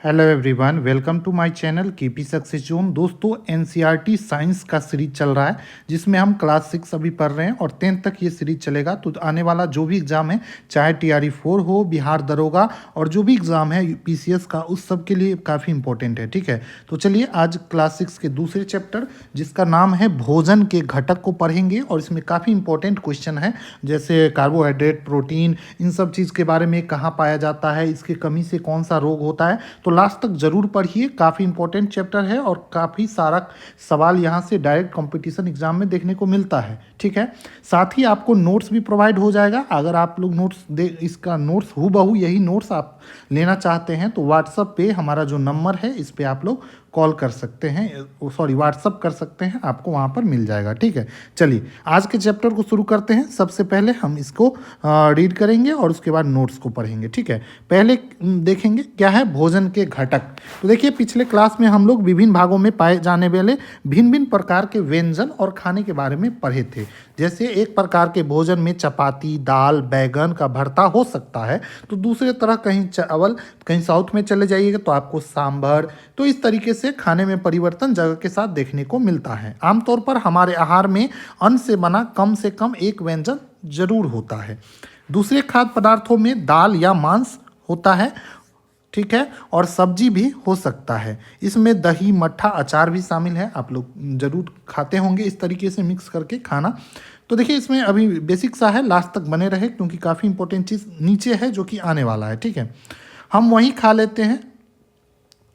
Hello everyone, welcome to my channel KP success zone. दोस्तों, NCERT science का series चल रहा है जिसमें हम क्लास 6 अभी पढ़ रहे हैं और 10th तक ये सीरीज चलेगा। तो आने वाला जो भी एग्जाम है, चाहे टीआरई 4 हो, बिहार दरोगा और जो भी एग्जाम है पीसीएस का, उस सब के लिए काफ़ी इंपॉर्टेंट है। ठीक है, तो चलिए आज क्लास 6 के दूसरे चैप्टर जिसका नाम है भोजन के घटक को पढ़ेंगे और इसमें काफ़ी इंपॉर्टेंट क्वेश्चन है, जैसे कार्बोहाइड्रेट, प्रोटीन, इन सब चीज़ के बारे में कहाँ पाया जाता है, इसकी कमी से कौन सा रोग होता है। तो लास्ट तक जरूर पढ़िए, काफ़ी इंपॉर्टेंट चैप्टर है और काफ़ी सारा सवाल यहाँ से डायरेक्ट कंपटीशन एग्जाम में देखने को मिलता है। ठीक है, साथ ही आपको नोट्स भी प्रोवाइड हो जाएगा। अगर आप लोग नोट्स इसका नोट्स हूबहू यही नोट्स आप लेना चाहते हैं तो व्हाट्सएप पे हमारा जो नंबर है इस पे आप लोग कॉल कर सकते हैं, सॉरी व्हाट्सअप कर सकते हैं, आपको वहाँ पर मिल जाएगा। ठीक है, चलिए आज के चैप्टर को शुरू करते हैं। सबसे पहले हम इसको रीड करेंगे और उसके बाद नोट्स को पढ़ेंगे। ठीक है, पहले देखेंगे क्या है भोजन के घटक। तो देखिए, पिछले क्लास में हम लोग विभिन्न भागों में पाए जाने वाले भिन्न भिन्न प्रकार के व्यंजन और खाने के बारे में पढ़े थे। जैसे एक प्रकार के भोजन में चपाती, दाल, बैगन का भरता हो सकता है, तो दूसरे तरह कहीं चावल, कहीं साउथ में चले जाइएगा तो आपको सांभर। तो इस तरीके से खाने में परिवर्तन जगह के साथ देखने को मिलता है। आमतौर पर हमारे आहार में अन्न से बना कम से कम एक व्यंजन जरूर होता है। दूसरे खाद्य पदार्थों में दाल या मांस होता है, ठीक है, और सब्जी भी हो सकता है। इसमें दही, मट्ठा, अचार भी शामिल है। आप लोग जरूर खाते होंगे इस तरीके से मिक्स करके खाना। तो देखिए, इसमें अभी बेसिक सा है, लास्ट तक बने रहे क्योंकि काफ़ी इंपॉर्टेंट चीज़ नीचे है जो कि आने वाला है। ठीक है, हम वही खा लेते हैं।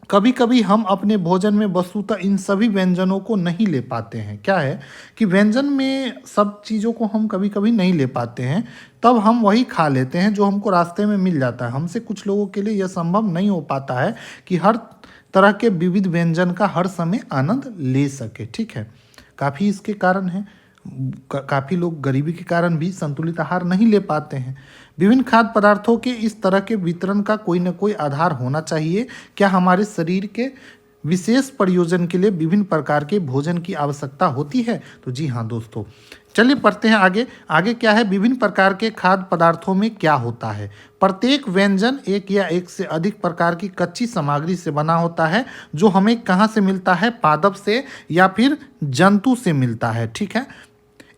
कभी कभी हम अपने भोजन में वस्तुतः इन सभी व्यंजनों को नहीं ले पाते हैं। क्या है कि व्यंजन में सब चीज़ों को हम कभी कभी नहीं ले पाते हैं, तब हम वही खा लेते हैं जो हमको रास्ते में मिल जाता है। हमसे कुछ लोगों के लिए यह संभव नहीं हो पाता है कि हर तरह के विविध व्यंजन का हर समय आनंद ले सके। ठीक है, काफ़ी इसके कारण हैं। काफ़ी लोग गरीबी के कारण भी संतुलित आहार नहीं ले पाते हैं। विभिन्न खाद्य पदार्थों के इस तरह के वितरण का कोई न कोई आधार होना चाहिए। क्या हमारे शरीर के विशेष प्रयोजन के लिए विभिन्न प्रकार के भोजन की आवश्यकता होती है? तो जी हाँ दोस्तों, चलिए पढ़ते हैं आगे। आगे क्या है, विभिन्न प्रकार के खाद्य पदार्थों में क्या होता है। प्रत्येक व्यंजन एक या एक से अधिक प्रकार की कच्ची सामग्री से बना होता है, जो हमें कहाँ से मिलता है, पादप से या फिर जंतु से मिलता है। ठीक है,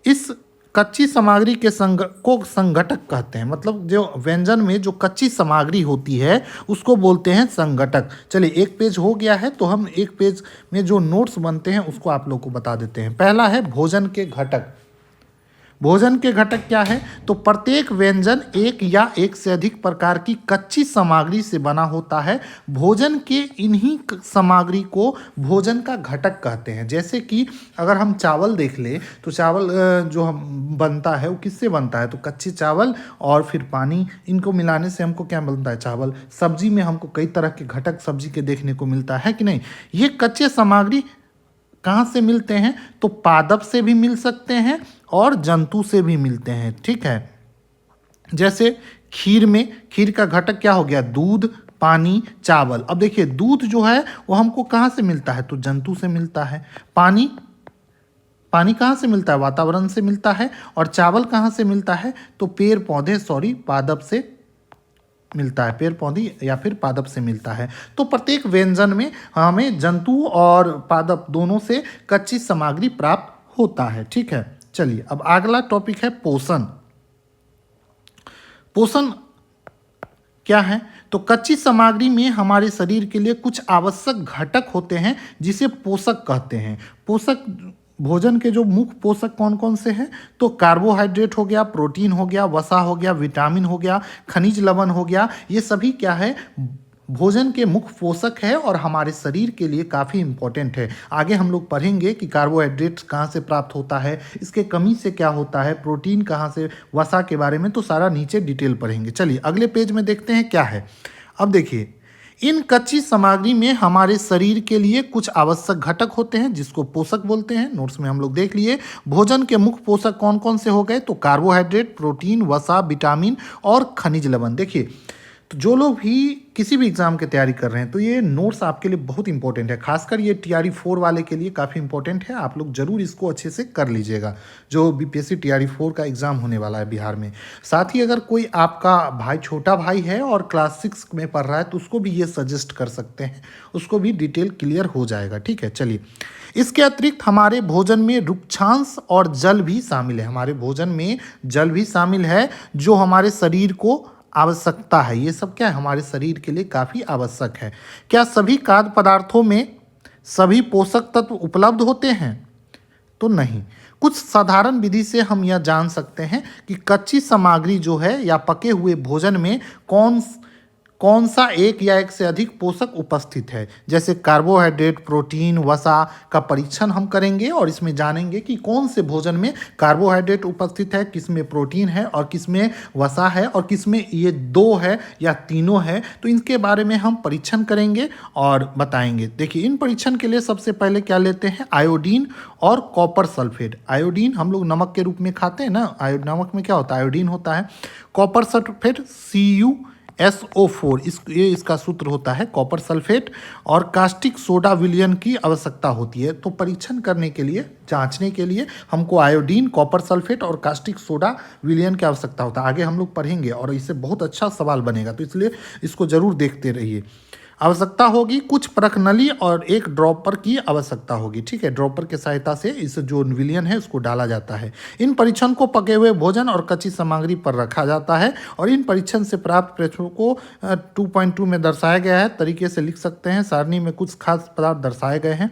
इस कच्ची सामग्री के संघटक कहते हैं। मतलब जो व्यंजन में जो कच्ची सामग्री होती है उसको बोलते हैं संघटक। चलिए, एक पेज हो गया है तो हम एक पेज में जो नोट्स बनते हैं उसको आप लोग को बता देते हैं। पहला है भोजन के घटक। भोजन के घटक क्या है, तो प्रत्येक व्यंजन एक या एक से अधिक प्रकार की कच्ची सामग्री से बना होता है। भोजन के इन्हीं सामग्री को भोजन का घटक कहते हैं। जैसे कि अगर हम चावल देख ले तो चावल जो हम बनता है वो किससे बनता है, तो कच्चे चावल और फिर पानी, इनको मिलाने से हमको क्या बनता है, चावल। सब्जी में हमको कई तरह के घटक सब्जी के देखने को मिलता है कि नहीं। ये कच्चे सामग्री कहाँ से मिलते हैं, तो पादप से भी मिल सकते हैं और जंतु से भी मिलते हैं। ठीक है, जैसे खीर में, खीर का घटक क्या हो गया, दूध, पानी, चावल। अब देखिए, दूध जो है वो हमको कहाँ से मिलता है, तो जंतु से मिलता है। पानी, पानी कहाँ से मिलता है, वातावरण से मिलता है। और चावल कहाँ से मिलता है, तो पेड़ पौधे, सॉरी, पादप से मिलता है, पेड़ पौधे या फिर पादप से मिलता है। तो प्रत्येक व्यंजन में हमें जंतु और पादप दोनों से कच्ची सामग्री प्राप्त होता है। ठीक है, चलिए अब अगला टॉपिक है पोषण। पोषण क्या है, तो कच्ची सामग्री में हमारे शरीर के लिए कुछ आवश्यक घटक होते हैं जिसे पोषक कहते हैं। पोषक, भोजन के जो मुख्य पोषक कौन कौन से हैं, तो कार्बोहाइड्रेट हो गया, प्रोटीन हो गया, वसा हो गया, विटामिन हो गया, खनिज लवण हो गया। ये सभी क्या है, भोजन के मुख्य पोषक है और हमारे शरीर के लिए काफ़ी इंपॉर्टेंट है। आगे हम लोग पढ़ेंगे कि कार्बोहाइड्रेट कहाँ से प्राप्त होता है, इसके कमी से क्या होता है, प्रोटीन कहाँ से, वसा के बारे में तो सारा नीचे डिटेल पढ़ेंगे। चलिए अगले पेज में देखते हैं क्या है। अब देखिए, इन कच्ची सामग्री में हमारे शरीर के लिए कुछ आवश्यक घटक होते हैं जिसको पोषक बोलते हैं। नोट्स में हम लोग देख लिए। भोजन के मुख्य पोषक कौन कौन से हो गए, तो कार्बोहाइड्रेट, प्रोटीन, वसा, विटामिन और खनिज लवण। देखिए, तो जो लोग भी किसी भी एग्ज़ाम की तैयारी कर रहे हैं तो ये नोट्स आपके लिए बहुत इंपॉर्टेंट है। खासकर ये टीआरई 4 वाले के लिए काफ़ी इंपॉर्टेंट है। आप लोग ज़रूर इसको अच्छे से कर लीजिएगा, जो बीपीएससी टीआरई 4 का एग्ज़ाम होने वाला है बिहार में। साथ ही अगर कोई आपका भाई, छोटा भाई है और क्लास 6 में पढ़ रहा है तो उसको भी ये सजेस्ट कर सकते हैं, उसको भी डिटेल क्लियर हो जाएगा। ठीक है, चलिए। इसके अतिरिक्त हमारे भोजन में रुक्षांश और जल भी शामिल है। हमारे भोजन में जल भी शामिल है, जो हमारे शरीर को आवश्यकता है। ये सब क्या है, हमारे शरीर के लिए काफ़ी आवश्यक है। क्या सभी खाद्य पदार्थों में सभी पोषक तत्व उपलब्ध होते हैं? तो नहीं। कुछ साधारण विधि से हम यह जान सकते हैं कि कच्ची सामग्री जो है या पके हुए भोजन में कौन सा एक या एक से अधिक पोषक उपस्थित है। जैसे कार्बोहाइड्रेट, प्रोटीन, वसा का परीक्षण हम करेंगे और इसमें जानेंगे कि कौन से भोजन में कार्बोहाइड्रेट उपस्थित है, किसमें प्रोटीन है और किसमें वसा है और किसमें ये दो है या तीनों है। तो इनके बारे में हम परीक्षण करेंगे और बताएंगे। देखिए, इन परीक्षण के लिए सबसे पहले क्या लेते हैं, आयोडीन और कॉपर सल्फेट। आयोडीन हम लोग नमक के रूप में खाते हैं ना, नमक में क्या होता है, आयोडीन होता है। कॉपर सल्फेट CuSO4, इसका सूत्र होता है कॉपर सल्फेट। और कास्टिक सोडा विलयन की आवश्यकता होती है। तो परीक्षण करने के लिए, जांचने के लिए हमको आयोडीन, कॉपर सल्फेट और कास्टिक सोडा विलयन की आवश्यकता होता है। आगे हम लोग पढ़ेंगे और इससे बहुत अच्छा सवाल बनेगा, तो इसलिए इसको जरूर देखते रहिए। आवश्यकता होगी कुछ परखनली और एक ड्रॉपर की आवश्यकता होगी। ठीक है, ड्रॉपर के सहायता से इस जो विलयन है उसको डाला जाता है। इन परीक्षण को पके हुए भोजन और कच्ची सामग्री पर रखा जाता है और इन परीक्षण से प्राप्त प्रश्नों को 2.2 में दर्शाया गया है, तरीके से लिख सकते हैं। सारणी में कुछ खाद्य पदार्थ दर्शाए गए हैं।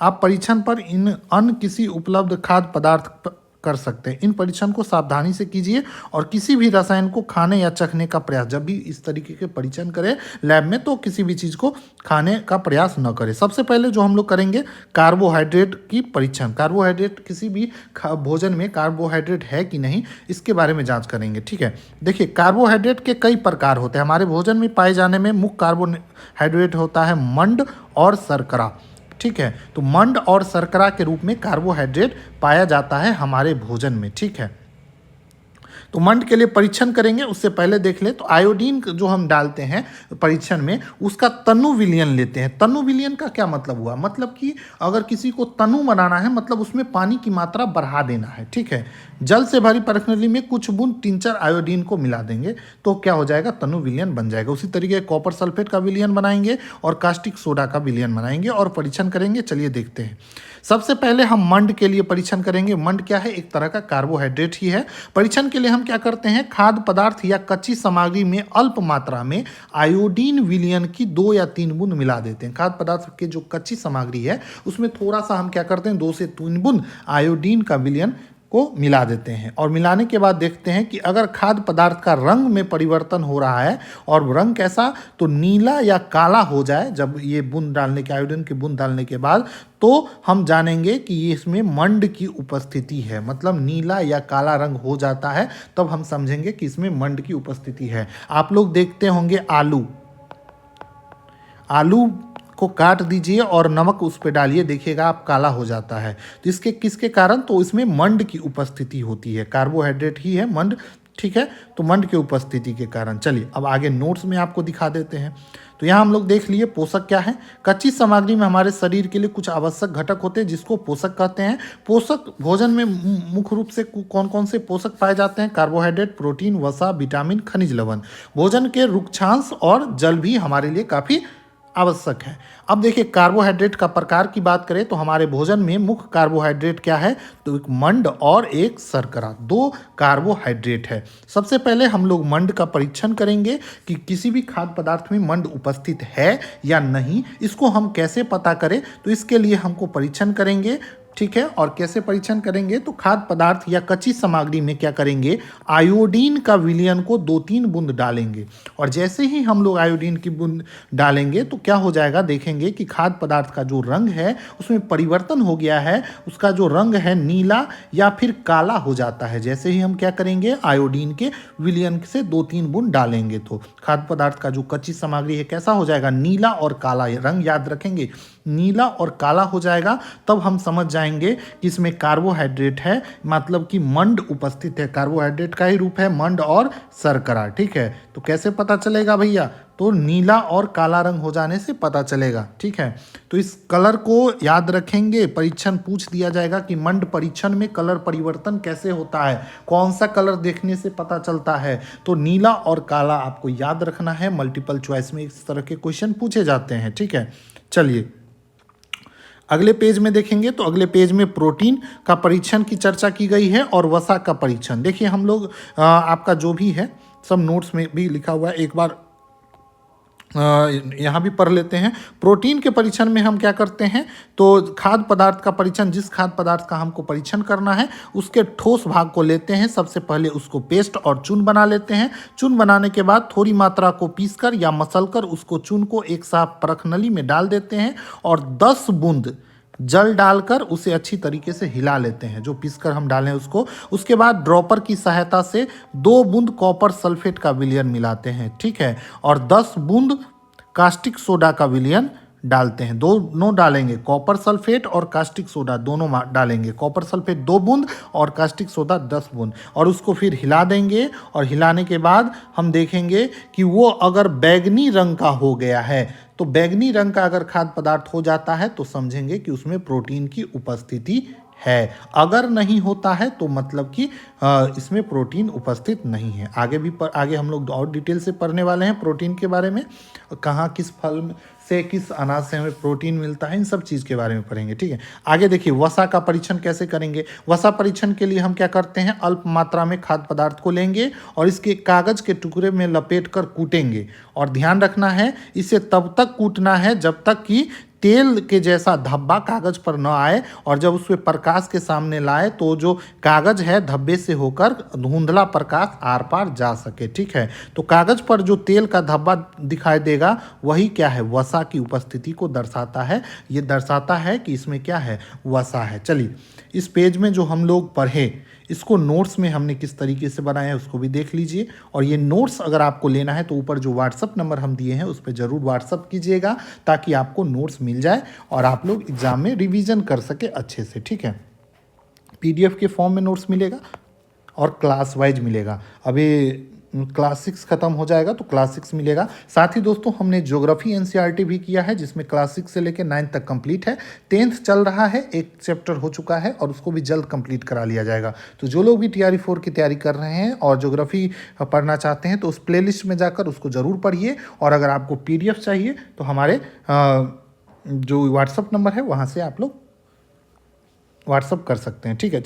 आप परीक्षण पर इन अन्य किसी उपलब्ध खाद्य पदार्थ कर सकते हैं। इन परीक्षण को सावधानी से कीजिए और किसी भी रसायन को खाने या चखने का प्रयास, जब भी इस तरीके के परीक्षण करें लैब में, तो किसी भी चीज़ को खाने का प्रयास न करें। सबसे पहले जो हम लोग करेंगे, कार्बोहाइड्रेट की परीक्षण। कार्बोहाइड्रेट, किसी भी भोजन में कार्बोहाइड्रेट है कि नहीं, इसके बारे में जांच करेंगे। ठीक है, देखिए, कार्बोहाइड्रेट के कई प्रकार होते हैं। हमारे भोजन में पाए जाने में मुख्य कार्बोहाइड्रेट होता है मंड और शर्करा। ठीक है, तो मंड और शर्करा के रूप में कार्बोहाइड्रेट पाया जाता है हमारे भोजन में। ठीक है, तो मंड के लिए परीक्षण करेंगे उससे पहले देख ले, तो आयोडीन जो हम डालते हैं परीक्षण में, उसका तनु विलयन लेते हैं। तनु विलयन का क्या मतलब हुआ, मतलब कि अगर किसी को तनु बनाना है, मतलब उसमें पानी की मात्रा बढ़ा देना है। ठीक है, जल से भरी परखनली में कुछ बूंद टिंचर आयोडीन को मिला देंगे तो क्या हो जाएगा, तनु विलयन बन जाएगा। उसी तरीके कॉपर सल्फेट का विलयन बनाएंगे और कास्टिक सोडा का विलयन बनाएंगे और परीक्षण करेंगे। चलिए देखते हैं। सबसे पहले हम मंड के लिए परीक्षण करेंगे। मंड क्या है, एक तरह का कार्बोहाइड्रेट ही है। परीक्षण के लिए हम क्या करते हैं, खाद्य पदार्थ या कच्ची सामग्री में अल्प मात्रा में आयोडीन विलयन की 2 या 3 बूंद मिला देते हैं। खाद्य पदार्थ के जो कच्ची सामग्री है उसमें थोड़ा सा हम क्या करते हैं, 2 से 3 बूंद आयोडीन का विलयन को मिला देते हैं। और मिलाने के बाद देखते हैं कि अगर खाद्य पदार्थ का रंग में परिवर्तन हो रहा है, और रंग कैसा, तो नीला या काला हो जाए जब ये बूंद डालने के, आयोडीन की बूंद डालने के बाद, तो हम जानेंगे कि ये इसमें मंड की उपस्थिति है। मतलब नीला या काला रंग हो जाता है तब हम समझेंगे कि इसमें मंड की उपस्थिति है। आप लोग देखते होंगे आलू को काट दीजिए और नमक उस पर डालिए, देखिएगा आप काला हो जाता है। तो इसके किसके कारण, तो इसमें मंड की उपस्थिति होती है। कार्बोहाइड्रेट ही है मंड। ठीक है, तो मंड की उपस्थिति के कारण। चलिए अब आगे नोट्स में आपको दिखा देते हैं। तो यहाँ हम लोग देख लिए पोषक क्या है। कच्ची सामग्री में हमारे शरीर के लिए कुछ आवश्यक घटक होते हैं जिसको पोषक कहते हैं। पोषक भोजन में मुख्य रूप से कौन कौन से पोषक पाए जाते हैं, कार्बोहाइड्रेट, प्रोटीन, वसा, विटामिन, खनिज लवण। भोजन के रुक्षांश और जल भी हमारे लिए काफ़ी आवश्यक है। अब देखिए, कार्बोहाइड्रेट का प्रकार की बात करें तो हमारे भोजन में मुख्य कार्बोहाइड्रेट क्या है, तो एक मंड और एक शर्करा, 2 कार्बोहाइड्रेट है। सबसे पहले हम लोग मंड का परीक्षण करेंगे कि किसी भी खाद्य पदार्थ में मंड उपस्थित है या नहीं। इसको हम कैसे पता करें, तो इसके लिए हमको परीक्षण करेंगे। ठीक है, और कैसे परीक्षण करेंगे, तो खाद्य पदार्थ या कच्ची सामग्री में क्या करेंगे, आयोडीन का विलयन को 2-3 बूंद डालेंगे। और जैसे ही हम लोग आयोडीन की बूंद डालेंगे तो क्या हो जाएगा, देखेंगे कि खाद्य पदार्थ का जो रंग है उसमें परिवर्तन हो गया है। उसका जो रंग है नीला या फिर काला हो जाता है। जैसे ही हम क्या करेंगे, आयोडीन के विलयन से 2-3 बूंद डालेंगे तो खाद्य पदार्थ का जो कच्ची सामग्री है कैसा हो जाएगा, नीला और काला रंग। याद रखेंगे, नीला और काला हो जाएगा तब हम समझ जाएंगे कि इसमें कार्बोहाइड्रेट है, मतलब कि मंड उपस्थित है। कार्बोहाइड्रेट का ही रूप है मंड और शर्करा। ठीक है, तो कैसे पता चलेगा भैया? तो नीला और काला रंग हो जाने से पता चलेगा। ठीक है, तो इस कलर को याद रखेंगे, परीक्षण पूछ दिया जाएगा कि मंड परीक्षण में कलर परिवर्तन कैसे होता है, कौन सा कलर देखने से पता चलता है। तो नीला और काला आपको याद रखना है, मल्टीपल चॉइस में इस तरह के क्वेश्चन पूछे जाते हैं। ठीक है, चलिए अगले पेज में देखेंगे तो अगले पेज में प्रोटीन का परीक्षण की चर्चा की गई है और वसा का परीक्षण। देखिए हम लोग आपका जो भी है सब नोट्स में भी लिखा हुआ है, एक बार यहाँ भी पढ़ लेते हैं। प्रोटीन के परीक्षण में हम क्या करते हैं, तो खाद्य पदार्थ का परीक्षण, जिस खाद्य पदार्थ का हमको परीक्षण करना है उसके ठोस भाग को लेते हैं, सबसे पहले उसको पेस्ट और चून बना लेते हैं। चून बनाने के बाद थोड़ी मात्रा को पीसकर या मसलकर उसको चून को एक साफ परख नली में डाल देते हैं और 10 बूंद जल डालकर उसे अच्छी तरीके से हिला लेते हैं, जो पीसकर हम डालें उसको। उसके बाद ड्रॉपर की सहायता से 2 बूंद कॉपर सल्फेट का विलयन मिलाते हैं। ठीक है, और 10 बूंद कास्टिक सोडा का विलयन डालते हैं। दोनों डालेंगे, कॉपर सल्फेट और कास्टिक सोडा दोनों डालेंगे। कॉपर सल्फेट 2 बूंद और कास्टिक सोडा 10 बूंद, और उसको फिर हिला देंगे। और हिलाने के बाद हम देखेंगे कि वो अगर बैंगनी रंग का हो गया है, तो बैंगनी रंग का अगर खाद्य पदार्थ हो जाता है तो समझेंगे कि उसमें प्रोटीन की उपस्थिति है। अगर नहीं होता है तो मतलब कि इसमें प्रोटीन उपस्थित नहीं है। आगे हम लोग और डिटेल से पढ़ने वाले हैं प्रोटीन के बारे में, कहाँ किस फल से किस अनाज से हमें प्रोटीन मिलता है, इन सब चीज़ के बारे में पढ़ेंगे। ठीक है, आगे देखिए वसा का परीक्षण कैसे करेंगे। वसा परीक्षण के लिए हम क्या करते हैं, अल्प मात्रा में खाद्य पदार्थ को लेंगे और इसके कागज के टुकड़े में लपेट कर कूटेंगे। और ध्यान रखना है, इसे तब तक कूटना है जब तक कि तेल के जैसा धब्बा कागज पर न आए, और जब उसमें प्रकाश के सामने लाए तो जो कागज है धब्बे से होकर धुंधला प्रकाश आर पार जा सके। ठीक है, तो कागज पर जो तेल का धब्बा दिखाई देगा वही क्या है, वसा की उपस्थिति को दर्शाता है। ये दर्शाता है कि इसमें क्या है, वसा है। चलिए इस पेज में जो हम लोग पढ़े, इसको नोट्स में हमने किस तरीके से बनाया है उसको भी देख लीजिए। और ये नोट्स अगर आपको लेना है तो ऊपर जो व्हाट्सअप नंबर हम दिए हैं उस पर ज़रूर व्हाट्सअप कीजिएगा, ताकि आपको नोट्स मिल जाए और आप लोग एग्ज़ाम में रिवीजन कर सके अच्छे से। ठीक है, PDF के फॉर्म में नोट्स मिलेगा और क्लास वाइज मिलेगा। अभी क्लास 6 खत्म हो जाएगा तो क्लास 6 मिलेगा। साथ ही दोस्तों हमने ज्योग्राफी NCERT भी किया है, जिसमें क्लास 6 से लेकर 9 तक कंप्लीट है। 10th चल रहा है, एक चैप्टर हो चुका है और उसको भी जल्द कंप्लीट करा लिया जाएगा। तो जो लोग भी TRE 4 की तैयारी कर रहे हैं और ज्योग्राफी पढ़ना चाहते हैं तो उस प्लेलिस्ट में जाकर उसको ज़रूर पढ़िए। और अगर आपको PDF चाहिए तो हमारे जो व्हाट्सअप नंबर है वहाँ से आप लोग व्हाट्सअप कर सकते हैं। ठीक है,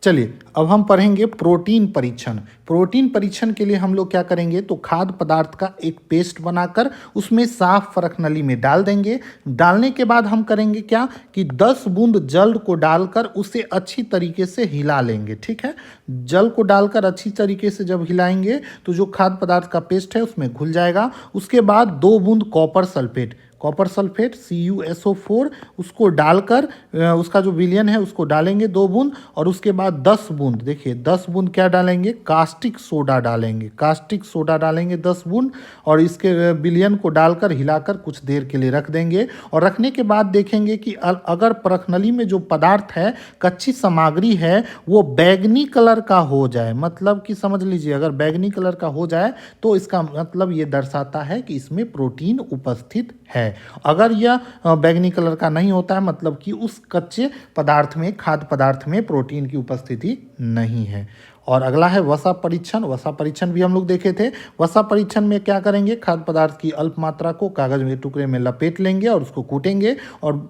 चलिए अब हम पढ़ेंगे प्रोटीन परीक्षण। प्रोटीन परीक्षण के लिए हम लोग क्या करेंगे, तो खाद्य पदार्थ का एक पेस्ट बनाकर उसमें साफ परख नली में डाल देंगे। डालने के बाद हम करेंगे क्या कि 10 बूंद जल को डालकर उसे अच्छी तरीके से हिला लेंगे। ठीक है, जल को डालकर अच्छी तरीके से जब हिलाएंगे तो जो खाद्य पदार्थ का पेस्ट है उसमें घुल जाएगा। उसके बाद 2 बूंद कॉपर सल्फेट CuSO4 उसको डालकर उसका जो विलयन है उसको डालेंगे 2 बूंद। और उसके बाद 10 बूंद, देखिए 10 बूंद क्या डालेंगे, कास्टिक सोडा डालेंगे। कास्टिक सोडा डालेंगे 10 बूंद और इसके विलयन को डालकर हिलाकर कुछ देर के लिए रख देंगे। और रखने के बाद देखेंगे कि अगर परखनली में जो पदार्थ है, कच्ची सामग्री है, वो बैंगनी कलर का हो जाए, मतलब कि समझ लीजिए अगर बैंगनी कलर का हो जाए तो इसका मतलब ये दर्शाता है कि इसमें प्रोटीन उपस्थित है। अगर यह बैंगनी कलर का नहीं होता है, मतलब कि उस कच्चे पदार्थ में, खाद्य पदार्थ में प्रोटीन की उपस्थिति नहीं है। और अगला है वसा परीक्षण। वसा परीक्षण भी हम लोग देखे थे। वसा परीक्षण में क्या करेंगे, खाद्य पदार्थ की अल्प मात्रा को कागज के टुकड़े में लपेट लेंगे और उसको कूटेंगे, और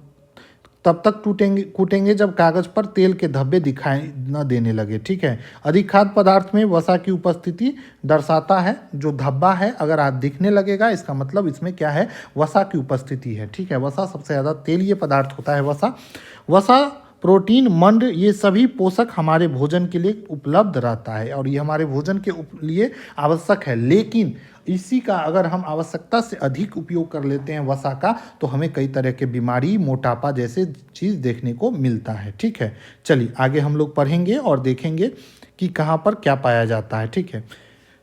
तब तक कूटेंगे जब कागज पर तेल के धब्बे दिखाई न देने लगे। ठीक है, अधिक खाद्य पदार्थ में वसा की उपस्थिति दर्शाता है। जो धब्बा है अगर आज दिखने लगेगा, इसका मतलब इसमें क्या है, वसा की उपस्थिति है। ठीक है, वसा सबसे ज़्यादा तेलीय पदार्थ होता है। वसा प्रोटीन, मंड, ये सभी पोषक हमारे भोजन के लिए उपलब्ध रहता है और ये हमारे भोजन के लिए आवश्यक है। लेकिन इसी का अगर हम आवश्यकता से अधिक उपयोग कर लेते हैं वसा का, तो हमें कई तरह के बीमारी, मोटापा जैसे चीज़ देखने को मिलता है। ठीक है, चलिए आगे हम लोग पढ़ेंगे और देखेंगे कि कहाँ पर क्या पाया जाता है। ठीक है,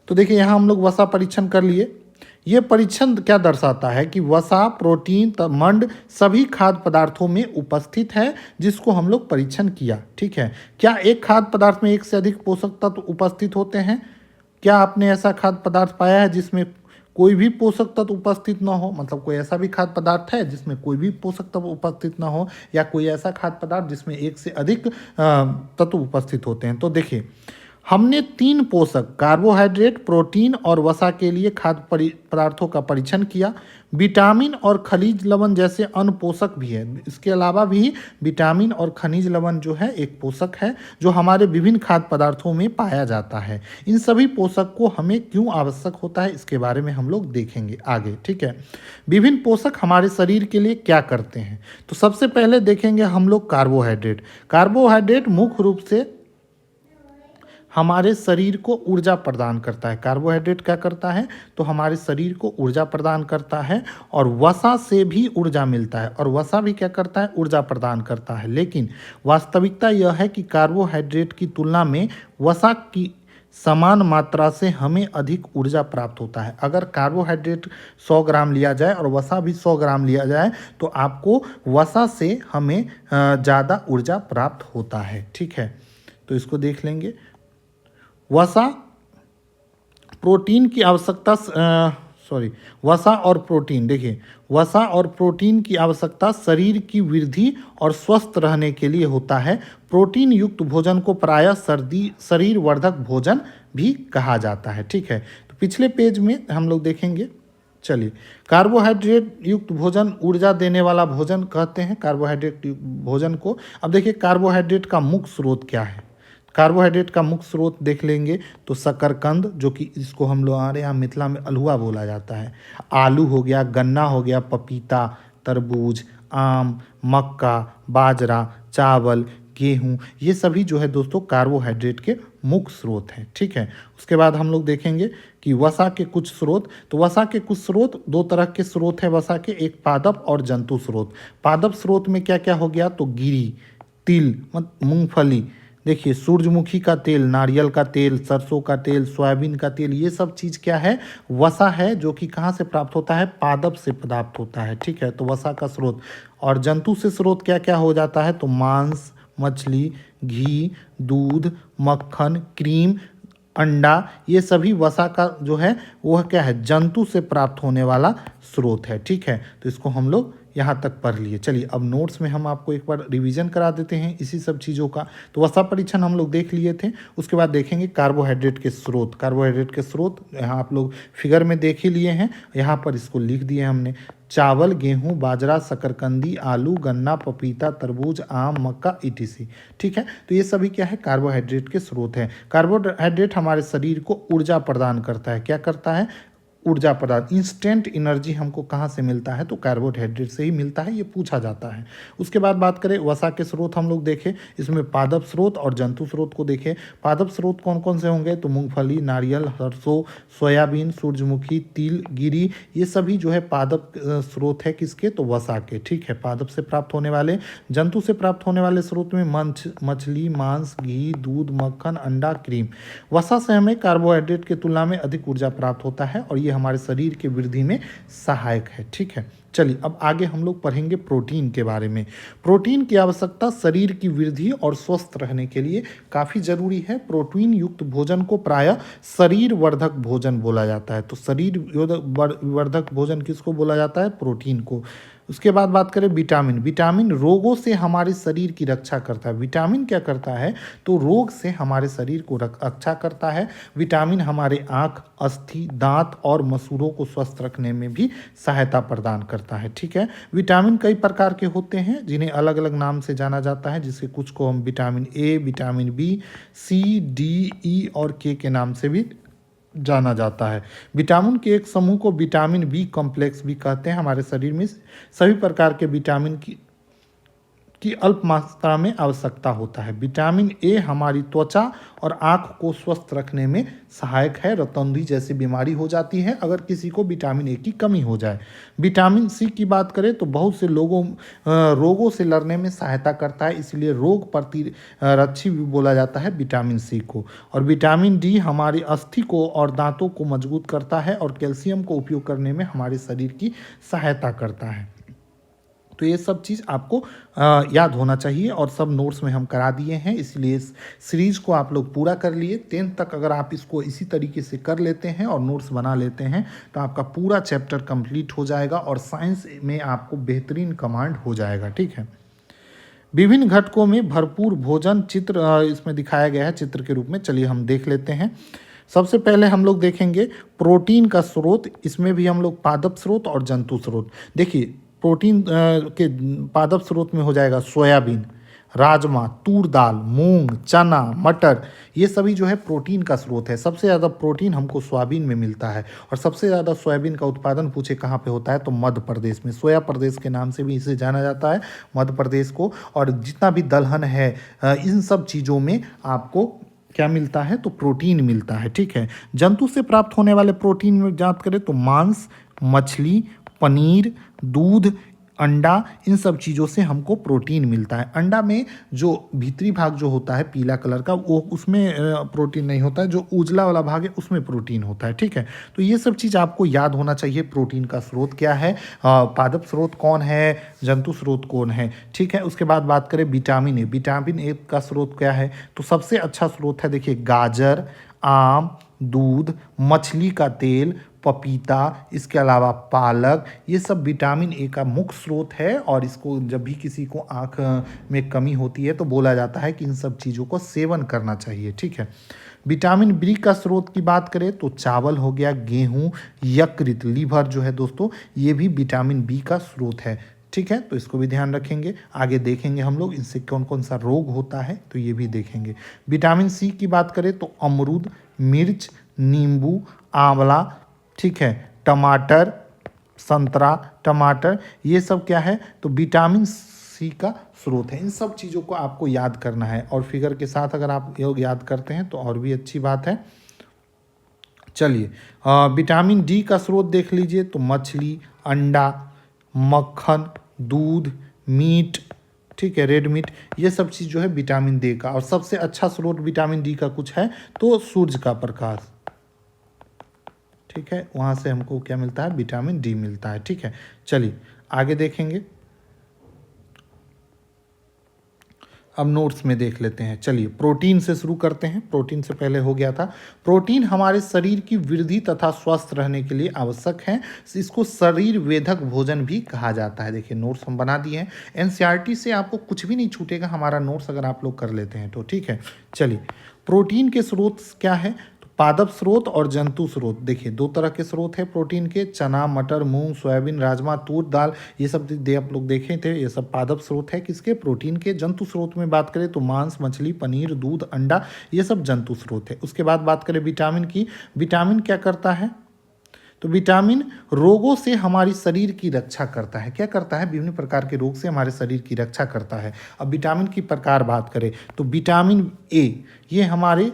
तो देखिए यहाँ हम लोग वसा परीक्षण कर लिए। ये परीक्षण क्या दर्शाता है कि वसा, प्रोटीन, मंड सभी खाद्य पदार्थों में उपस्थित है, जिसको हम लोग परीक्षण किया। ठीक है, क्या एक खाद्य पदार्थ में एक से अधिक पोषक तत्व उपस्थित होते हैं? क्या आपने ऐसा खाद्य पदार्थ पाया है जिसमें कोई भी पोषक तत्व उपस्थित ना हो? मतलब कोई ऐसा भी खाद्य पदार्थ है जिसमें कोई भी पोषक तत्व उपस्थित ना हो, या कोई ऐसा खाद्य पदार्थ जिसमें एक से अधिक तत्व उपस्थित होते हैं? तो देखिए, हमने 3 पोषक कार्बोहाइड्रेट, प्रोटीन और वसा के लिए खाद्य पदार्थों का परीक्षण किया। विटामिन और खनिज लवण जैसे अन्य पोषक भी है। इसके अलावा भी विटामिन और खनिज लवण जो है एक पोषक है जो हमारे विभिन्न खाद्य पदार्थों में पाया जाता है। इन सभी पोषक को हमें क्यों आवश्यक होता है, इसके बारे में हम लोग देखेंगे आगे। ठीक है, विभिन्न पोषक हमारे शरीर के लिए क्या करते हैं? तो सबसे पहले देखेंगे हम लोग कार्बोहाइड्रेट। कार्बोहाइड्रेट मुख्य रूप से हमारे शरीर को ऊर्जा प्रदान करता है। कार्बोहाइड्रेट क्या करता है? तो हमारे शरीर को ऊर्जा प्रदान करता है, और वसा से भी ऊर्जा मिलता है, और वसा भी क्या करता है? ऊर्जा प्रदान करता है। लेकिन वास्तविकता यह है कि कार्बोहाइड्रेट की तुलना में वसा की समान मात्रा से हमें अधिक ऊर्जा प्राप्त होता है। अगर कार्बोहाइड्रेट 100 ग्राम लिया जाए और वसा भी 100 ग्राम लिया जाए तो आपको वसा से हमें ज़्यादा ऊर्जा प्राप्त होता है। ठीक है, तो इसको देख लेंगे। वसा प्रोटीन की आवश्यकता वसा और प्रोटीन, देखिए, वसा और प्रोटीन की आवश्यकता शरीर की वृद्धि और स्वस्थ रहने के लिए होता है। प्रोटीन युक्त भोजन को प्रायः शरीर वर्धक भोजन भी कहा जाता है। ठीक है, तो पिछले पेज में हम लोग देखेंगे। चलिए, कार्बोहाइड्रेट युक्त भोजन ऊर्जा देने वाला भोजन कहते हैं कार्बोहाइड्रेट भोजन को। अब देखिए, कार्बोहाइड्रेट का मुख्य स्रोत क्या है? कार्बोहाइड्रेट का मुख्य स्रोत देख लेंगे तो शकरकंद, जो कि इसको हम लोग हमारे यहाँ मिथिला में अल्हुआ बोला जाता है, आलू हो गया, गन्ना हो गया, पपीता, तरबूज, आम, मक्का, बाजरा, चावल, गेहूँ, ये सभी जो है दोस्तों कार्बोहाइड्रेट के मुख्य स्रोत हैं। ठीक है, उसके बाद हम लोग देखेंगे कि वसा के कुछ स्रोत। तो वसा के कुछ स्रोत, 2 तरह के स्रोत हैं वसा के, एक पादप और जंतु स्रोत। पादप स्रोत में क्या क्या हो गया? तो गिरी, तिल, मूंगफली, देखिए, सूरजमुखी का तेल, नारियल का तेल, सरसों का तेल, सोयाबीन का तेल, ये सब चीज़ क्या है? वसा है, जो कि कहाँ से प्राप्त होता है? पादप से प्राप्त होता है। ठीक है, तो वसा का स्रोत। और जंतु से स्रोत क्या क्या हो जाता है? तो मांस, मछली, घी, दूध, मक्खन, क्रीम, अंडा, ये सभी वसा का जो है वह क्या है? जंतु से प्राप्त होने वाला स्रोत है। ठीक है, तो इसको हम लोग यहाँ तक पढ़ लिए। चलिए, अब नोट्स में हम आपको एक बार रिवीजन करा देते हैं इसी सब चीज़ों का। तो वसा परीक्षण हम लोग देख लिए थे। उसके बाद देखेंगे कार्बोहाइड्रेट के स्रोत। कार्बोहाइड्रेट के स्रोत यहाँ आप लोग फिगर में देख ही लिए हैं, यहाँ पर इसको लिख दिए हमने। चावल, गेहूं, बाजरा, शकरकंदी, आलू, गन्ना, पपीता, तरबूज, आम, मक्का, ईटीसी। ठीक है, तो ये सभी क्या है? कार्बोहाइड्रेट के स्रोत हैं। कार्बोहाइड्रेट हमारे शरीर को ऊर्जा प्रदान करता है। क्या करता है? ऊर्जा पदार्थ। इंस्टेंट एनर्जी हमको कहाँ से मिलता है? तो कार्बोहाइड्रेट से ही मिलता है, ये पूछा जाता है। उसके बाद बात करें वसा के स्रोत, हम लोग देखें इसमें पादप स्रोत और जंतु स्रोत को देखें। पादप स्रोत कौन कौन से होंगे? तो मूंगफली, नारियल, सरसों, सोयाबीन, सूरजमुखी, तिल, गिरी, ये सभी जो है पादप स्रोत है किसके? तो वसा के। ठीक है, पादप से प्राप्त होने वाले। जंतु से प्राप्त होने वाले स्रोत में मछली, मांस, घी, दूध, मक्खन, अंडा, क्रीम। वसा से हमें कार्बोहाइड्रेट की तुलना में अधिक ऊर्जा प्राप्त होता है और ये हमारे शरीर की वृद्धि में सहायक है। ठीक है, चलिए अब आगे हम लोग पढ़ेंगे प्रोटीन के बारे में। प्रोटीन की आवश्यकता शरीर की वृद्धि और स्वस्थ रहने के लिए काफ़ी जरूरी है। प्रोटीन युक्त भोजन को प्रायः शरीर वर्धक भोजन बोला जाता है। तो शरीर वर्धक भोजन किसको बोला जाता है? प्रोटीन को। उसके बाद बात करें विटामिन। विटामिन रोगों से हमारे शरीर की रक्षा करता है। विटामिन क्या करता है? तो रोग से हमारे शरीर को रक्षा करता है। विटामिन हमारे आँख, अस्थि, दांत और मसूड़ों को स्वस्थ रखने में भी सहायता प्रदान करता है। ठीक है, विटामिन कई प्रकार के होते हैं जिन्हें अलग अलग नाम से जाना जाता है, जिससे कुछ को हम vitamin A, vitamin B, C, D, E और के नाम से भी जाना जाता है। विटामिन के एक समूह को विटामिन बी कॉम्प्लेक्स भी कहते हैं। हमारे शरीर में सभी प्रकार के विटामिन की अल्प मात्रा में आवश्यकता होता है। विटामिन ए हमारी त्वचा और आँख को स्वस्थ रखने में सहायक है। रतौंधी जैसी बीमारी हो जाती है अगर किसी को विटामिन ए की कमी हो जाए। विटामिन सी की बात करें तो बहुत से रोगों से लड़ने में सहायता करता है, इसलिए रोग प्रतिरक्षी भी बोला जाता है विटामिन सी को। और विटामिन डी हमारी अस्थि को और दांतों को मजबूत करता है और कैल्शियम को उपयोग करने में हमारे शरीर की सहायता करता है। तो ये सब चीज़ आपको याद होना चाहिए और सब नोट्स में हम करा दिए हैं, इसलिए इस सीरीज को आप लोग पूरा कर लिए। 10th तक अगर आप इसको इसी तरीके से कर लेते हैं और नोट्स बना लेते हैं तो आपका पूरा चैप्टर कंप्लीट हो जाएगा और साइंस में आपको बेहतरीन कमांड हो जाएगा। ठीक है। विभिन्न घटकों में भरपूर भोजन चित्र इसमें दिखाया गया है चित्र के रूप में। चलिए हम देख लेते हैं। सबसे पहले हम लोग देखेंगे प्रोटीन का स्रोत। इसमें भी हम लोग पादप स्रोत और जंतु स्रोत। देखिए प्रोटीन के पादप स्रोत में हो जाएगा सोयाबीन, राजमा, तूर दाल, मूंग, चना, मटर, ये सभी जो है प्रोटीन का स्रोत है। सबसे ज़्यादा प्रोटीन हमको सोयाबीन में मिलता है और सबसे ज़्यादा सोयाबीन का उत्पादन पूछे कहाँ पे होता है तो मध्य प्रदेश में। सोया प्रदेश के नाम से भी इसे जाना जाता है मध्य प्रदेश को। और जितना भी दलहन है इन सब चीज़ों में आपको क्या मिलता है तो प्रोटीन मिलता है। ठीक है। जंतु से प्राप्त होने वाले प्रोटीन में बात करें तो मांस, मछली, पनीर, दूध, अंडा, इन सब चीज़ों से हमको प्रोटीन मिलता है। अंडा में जो भीतरी भाग जो होता है पीला कलर का वो उसमें प्रोटीन नहीं होता है, जो उजला वाला भाग है उसमें प्रोटीन होता है। ठीक है। तो ये सब चीज़ आपको याद होना चाहिए। प्रोटीन का स्रोत क्या है, पादप स्रोत कौन है, जंतु स्रोत कौन है। ठीक है। उसके बाद बात करें विटामिन ए। विटामिन ए का स्रोत क्या है तो सबसे अच्छा स्रोत है देखिए गाजर, आम, दूध, मछली का तेल, पपीता, इसके अलावा पालक, ये सब विटामिन ए का मुख्य स्रोत है। और इसको जब भी किसी को आँख में कमी होती है तो बोला जाता है कि इन सब चीज़ों को सेवन करना चाहिए। ठीक है। विटामिन बी का स्रोत की बात करें तो चावल हो गया, गेहूँ, यकृत, लीवर जो है दोस्तों ये भी विटामिन बी का स्रोत है। ठीक है। तो इसको भी ध्यान रखेंगे। आगे देखेंगे हम लोग इनसे कौन कौन सा रोग होता है तो ये भी देखेंगे। विटामिन सी की बात करें तो अमरूद, मिर्च, नींबू, आंवला, ठीक है, टमाटर, संतरा, टमाटर, ये सब क्या है तो विटामिन सी का स्रोत है। इन सब चीज़ों को आपको याद करना है और फिगर के साथ अगर आप योग याद करते हैं तो और भी अच्छी बात है। चलिए विटामिन डी का स्रोत देख लीजिए तो मछली, अंडा, मक्खन, दूध, मीट, ठीक है, रेड मीट, ये सब चीज़ जो है विटामिन डी का। और सबसे अच्छा स्रोत विटामिन डी का कुछ है तो सूरज का प्रकाश। ठीक है। वहाँ से हमको क्या मिलता है विटामिन डी मिलता है। ठीक है। चलिए आगे देखेंगे। अब नोट्स में देख लेते हैं। चलिए प्रोटीन से शुरू करते हैं। प्रोटीन से पहले हो गया था। प्रोटीन हमारे शरीर की वृद्धि तथा स्वस्थ रहने के लिए आवश्यक है। इसको शरीर वेधक भोजन भी कहा जाता है। देखिए नोट्स हम बना दिए हैं। एनसीईआरटी से आपको कुछ भी नहीं छूटेगा हमारा नोट्स अगर आप लोग कर लेते हैं तो। ठीक है। चलिए प्रोटीन के स्रोत क्या है पादप स्रोत और जंतु स्रोत। देखिए दो तरह के स्रोत है प्रोटीन के, चना, मटर, मूंग, सोयाबीन, राजमा, तूर दाल, ये सब आप लोग देखे थे, ये सब पादप स्रोत है किसके प्रोटीन के। जंतु स्रोत में बात करें तो मांस, मछली, पनीर, दूध, अंडा, ये सब जंतु स्रोत है। उसके बाद बात करें विटामिन की। विटामिन क्या करता है तो विटामिन रोगों से हमारी शरीर की रक्षा करता है। क्या करता है विभिन्न प्रकार के रोग से हमारे शरीर की रक्षा करता है। अब विटामिन की प्रकार बात करें तो विटामिन ए ये हमारे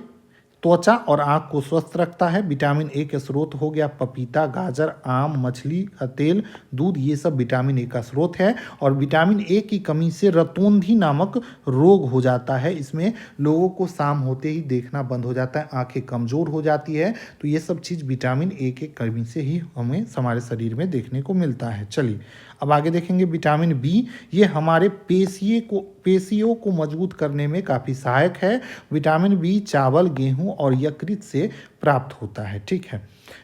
त्वचा और आँख को स्वस्थ रखता है। विटामिन ए के स्रोत हो गया पपीता, गाजर, आम, मछली का तेल, दूध, ये सब विटामिन ए का स्रोत है। और विटामिन ए की कमी से रतौंधी नामक रोग हो जाता है। इसमें लोगों को शाम होते ही देखना बंद हो जाता है, आंखें कमज़ोर हो जाती है। तो ये सब चीज़ विटामिन ए के कमी से ही हमें हमारे शरीर में देखने को मिलता है। चलिए अब आगे देखेंगे विटामिन बी। ये हमारे पेशियों को मजबूत करने में काफ़ी सहायक है। विटामिन बी चावल, गेहूं और यकृत से प्राप्त होता है। ठीक है।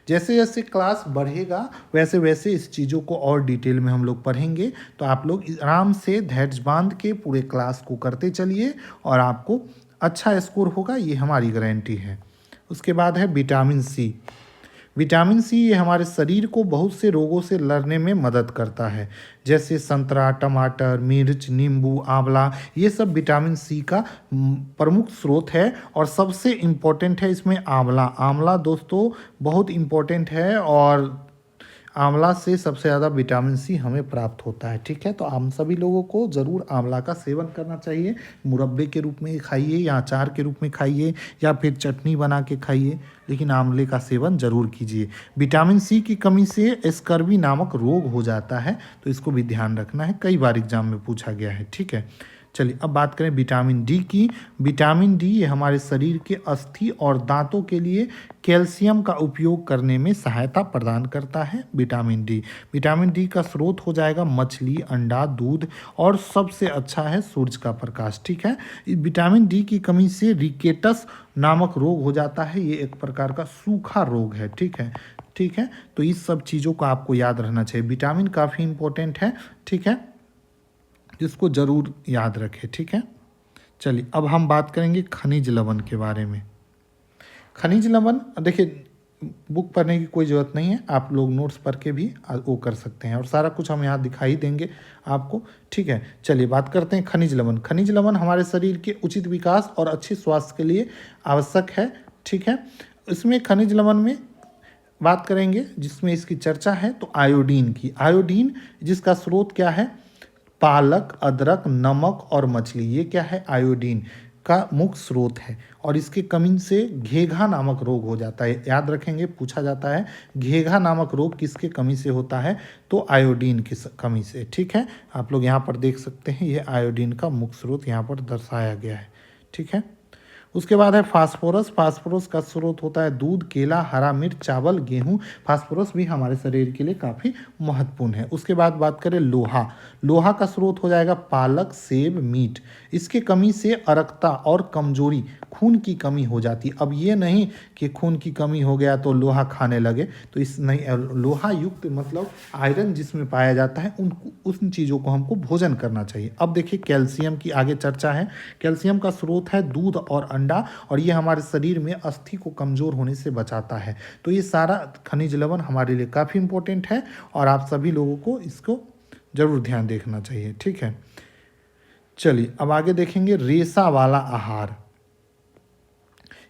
जैसे जैसे क्लास बढ़ेगा वैसे वैसे इस चीज़ों को और डिटेल में हम लोग पढ़ेंगे। तो आप लोग आराम से धैर्य बांध के पूरे क्लास को करते चलिए और आपको अच्छा स्कोर होगा, ये हमारी गारंटी है। उसके बाद है विटामिन सी। विटामिन सी ये हमारे शरीर को बहुत से रोगों से लड़ने में मदद करता है, जैसे संतरा, टमाटर, मिर्च, नींबू, आंवला, ये सब विटामिन सी का प्रमुख स्रोत है। और सबसे इम्पोर्टेंट है इसमें आंवला। आंवला दोस्तों बहुत इम्पोर्टेंट है और आंवला से सबसे ज़्यादा विटामिन सी हमें प्राप्त होता है। ठीक है, तो हम सभी लोगों को ज़रूर आंवला का सेवन करना चाहिए। मुरब्बे के रूप में खाइए या अचार के रूप में खाइए या फिर चटनी बना के खाइए, लेकिन आंवले का सेवन ज़रूर कीजिए। विटामिन सी की कमी से स्कर्वी नामक रोग हो जाता है, तो इसको भी ध्यान रखना है, कई बार एग्जाम में पूछा गया है। ठीक है, चलिए अब बात करें विटामिन डी की। विटामिन डी ये हमारे शरीर के अस्थि और दांतों के लिए कैल्शियम का उपयोग करने में सहायता प्रदान करता है। विटामिन डी का स्रोत हो जाएगा मछली, अंडा, दूध और सबसे अच्छा है सूरज का प्रकाश। ठीक है, विटामिन डी की कमी से रिकेटस नामक रोग हो जाता है, ये एक प्रकार का सूखा रोग है। ठीक है, तो इस सब चीज़ों को आपको याद रहना चाहिए। विटामिन काफ़ी इंपॉर्टेंट है। ठीक है, जिसको ज़रूर याद रखें। ठीक है, चलिए अब हम बात करेंगे खनिज लवण के बारे में। खनिज लवण देखिए, बुक पढ़ने की कोई ज़रूरत नहीं है, आप लोग नोट्स पढ़ के भी वो कर सकते हैं, और सारा कुछ हम यहाँ दिखाई देंगे आपको। ठीक है, चलिए बात करते हैं खनिज लवण। खनिज लवण हमारे शरीर के उचित विकास और अच्छे स्वास्थ्य के लिए आवश्यक है। ठीक है, इसमें खनिज लवण में बात करेंगे जिसमें इसकी चर्चा है तो आयोडीन की। आयोडीन जिसका स्रोत क्या है, पालक, अदरक, नमक और मछली, ये क्या है, आयोडीन का मुख्य स्रोत है। और इसके कमी से घेघा नामक रोग हो जाता है। याद रखेंगे, पूछा जाता है घेघा नामक रोग किसके कमी से होता है, तो आयोडीन की कमी से। ठीक है, आप लोग यहाँ पर देख सकते हैं, ये आयोडीन का मुख्य स्रोत यहाँ पर दर्शाया गया है। ठीक है, उसके बाद है फास्फोरस। फास्फोरस का स्रोत होता है दूध, केला, हरा मिर्च, चावल, गेहूं। फास्फोरस भी हमारे शरीर के लिए काफ़ी महत्वपूर्ण है। उसके बाद बात करें लोहा। लोहा का स्रोत हो जाएगा पालक, सेब, मीट। इसके कमी से अरक्ता और कमजोरी, खून की कमी हो जाती। अब ये नहीं कि खून की कमी हो गया तो लोहा खाने लगे, तो इस नहीं, लोहा युक्त मतलब आयरन जिसमें पाया जाता है उन चीज़ों को हमको भोजन करना चाहिए। अब देखिए कैल्शियम की आगे चर्चा है। कैल्शियम का स्रोत है दूध और अंडा, और ये हमारे शरीर में अस्थि को कमज़ोर होने से बचाता है। तो ये सारा खनिज लवण हमारे लिए काफ़ी इंपॉर्टेंट है, और आप सभी लोगों को इसको ज़रूर ध्यान देखना चाहिए। ठीक है, चलिए अब आगे देखेंगे रेशा वाला आहार।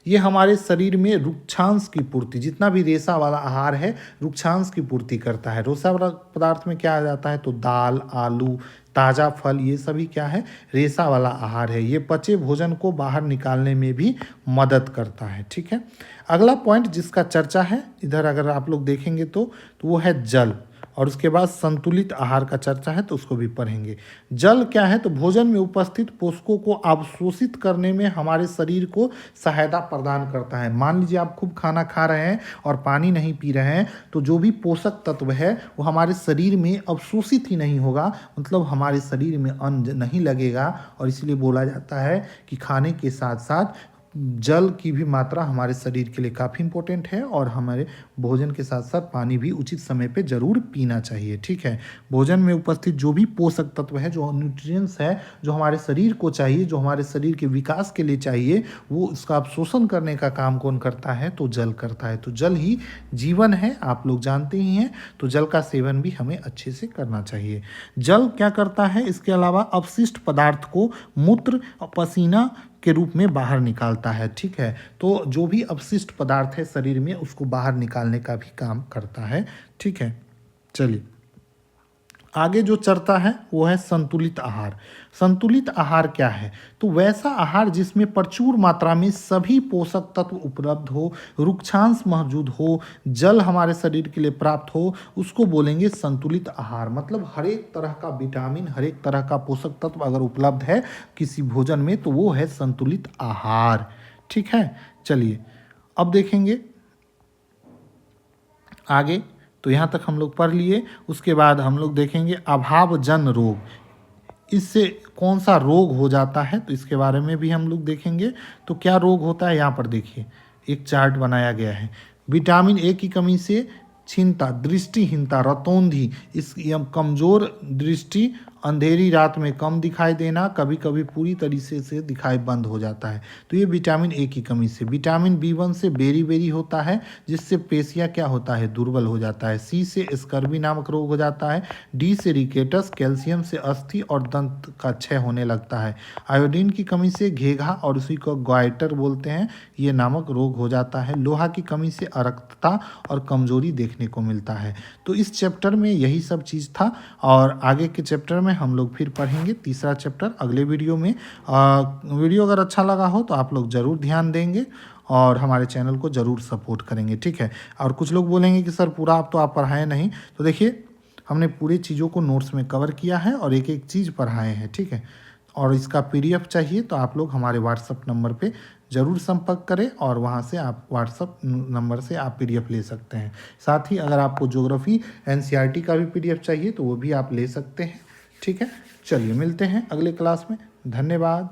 ये हमारे शरीर में रुक्षांश की पूर्ति, जितना भी रेशा वाला आहार है रुक्षांश की पूर्ति करता है। रेशा वाला पदार्थ में क्या आ जाता है, तो दाल, आलू, ताज़ा फल, ये सभी क्या है, रेशा वाला आहार है। ये पचे भोजन को बाहर निकालने में भी मदद करता है। ठीक है, अगला पॉइंट जिसका चर्चा है इधर अगर आप लोग देखेंगे तो वो है जल, और उसके बाद संतुलित आहार का चर्चा है तो उसको भी पढ़ेंगे। जल क्या है, तो भोजन में उपस्थित पोषकों को अवशोषित करने में हमारे शरीर को सहायता प्रदान करता है। मान लीजिए आप खूब खाना खा रहे हैं और पानी नहीं पी रहे हैं, तो जो भी पोषक तत्व है वो हमारे शरीर में अवशोषित ही नहीं होगा, मतलब हमारे शरीर में अन्न नहीं लगेगा। और इसलिए बोला जाता है कि खाने के साथ साथ जल की भी मात्रा हमारे शरीर के लिए काफ़ी इंपॉर्टेंट है, और हमारे भोजन के साथ साथ पानी भी उचित समय पे ज़रूर पीना चाहिए। ठीक है, भोजन में उपस्थित जो भी पोषक तत्व है, जो न्यूट्रिएंट्स है, जो हमारे शरीर को चाहिए, जो हमारे शरीर के विकास के लिए चाहिए, वो उसका अवशोषण करने का काम कौन करता है, तो जल करता है। तो जल ही जीवन है, आप लोग जानते ही हैं। तो जल का सेवन भी हमें अच्छे से करना चाहिए। जल क्या करता है, इसके अलावा अपशिष्ट पदार्थ को मूत्र, पसीना के रूप में बाहर निकालता है। ठीक है, तो जो भी अपशिष्ट पदार्थ है शरीर में उसको बाहर निकालने का भी काम करता है। ठीक है, चलिए आगे जो चर्चा है वो है संतुलित आहार। संतुलित आहार क्या है, तो वैसा आहार जिसमें प्रचुर मात्रा में सभी पोषक तत्व उपलब्ध हो, रुक्षांश मौजूद हो, जल हमारे शरीर के लिए प्राप्त हो, उसको बोलेंगे संतुलित आहार। मतलब हर एक तरह का विटामिन, हर एक तरह का पोषक तत्व अगर उपलब्ध है किसी भोजन में तो वो है संतुलित आहार। ठीक है, चलिए अब देखेंगे आगे। तो यहाँ तक हम लोग पढ़ लिए। उसके बाद हम लोग देखेंगे अभावजन रोग। इससे कौन सा रोग हो जाता है, तो इसके बारे में भी हम लोग देखेंगे। तो क्या रोग होता है, यहाँ पर देखिए एक चार्ट बनाया गया है। विटामिन ए की कमी से क्षीणता, दृष्टिहीनता, रतौंधी, इस कमजोर दृष्टि, अंधेरी रात में कम दिखाई देना, कभी कभी पूरी तरीके से दिखाई बंद हो जाता है। तो ये विटामिन ए की कमी से। विटामिन बी1 से बेरी होता है, जिससे पेशियाँ क्या होता है, दुर्बल हो जाता है। सी से स्कर्वी नामक रोग हो जाता है। डी से रिकेटस। कैल्शियम से अस्थि और दंत का क्षय होने लगता है। आयोडीन की कमी से घेघा और उसी को ग्वाइटर बोलते हैं, ये नामक रोग हो जाता है। लोहा की कमी से अरक्तता और कमजोरी देखने को मिलता है। तो इस चैप्टर में यही सब चीज़ था, और आगे के चैप्टर में हम लोग फिर पढ़ेंगे तीसरा चैप्टर अगले वीडियो में। वीडियो अगर अच्छा लगा हो तो आप लोग ज़रूर ध्यान देंगे और हमारे चैनल को ज़रूर सपोर्ट करेंगे, ठीक है। और कुछ लोग बोलेंगे कि सर पूरा आप तो आप पढ़ाए नहीं, तो देखिए हमने पूरी चीज़ों को नोट्स में कवर किया है और एक एक चीज़ पढ़ाए हैं, ठीक है। और इसका पीडीएफ चाहिए तो आप लोग हमारे व्हाट्सअप नंबर पे ज़रूर संपर्क करें और वहाँ से आप व्हाट्सअप नंबर से आप पीडीएफ ले सकते हैं। साथ ही अगर आपको ज्योग्राफी एनसीईआरटी का भी पीडीएफ चाहिए तो वो भी आप ले सकते हैं, ठीक है। चलिए मिलते हैं अगले क्लास में। धन्यवाद।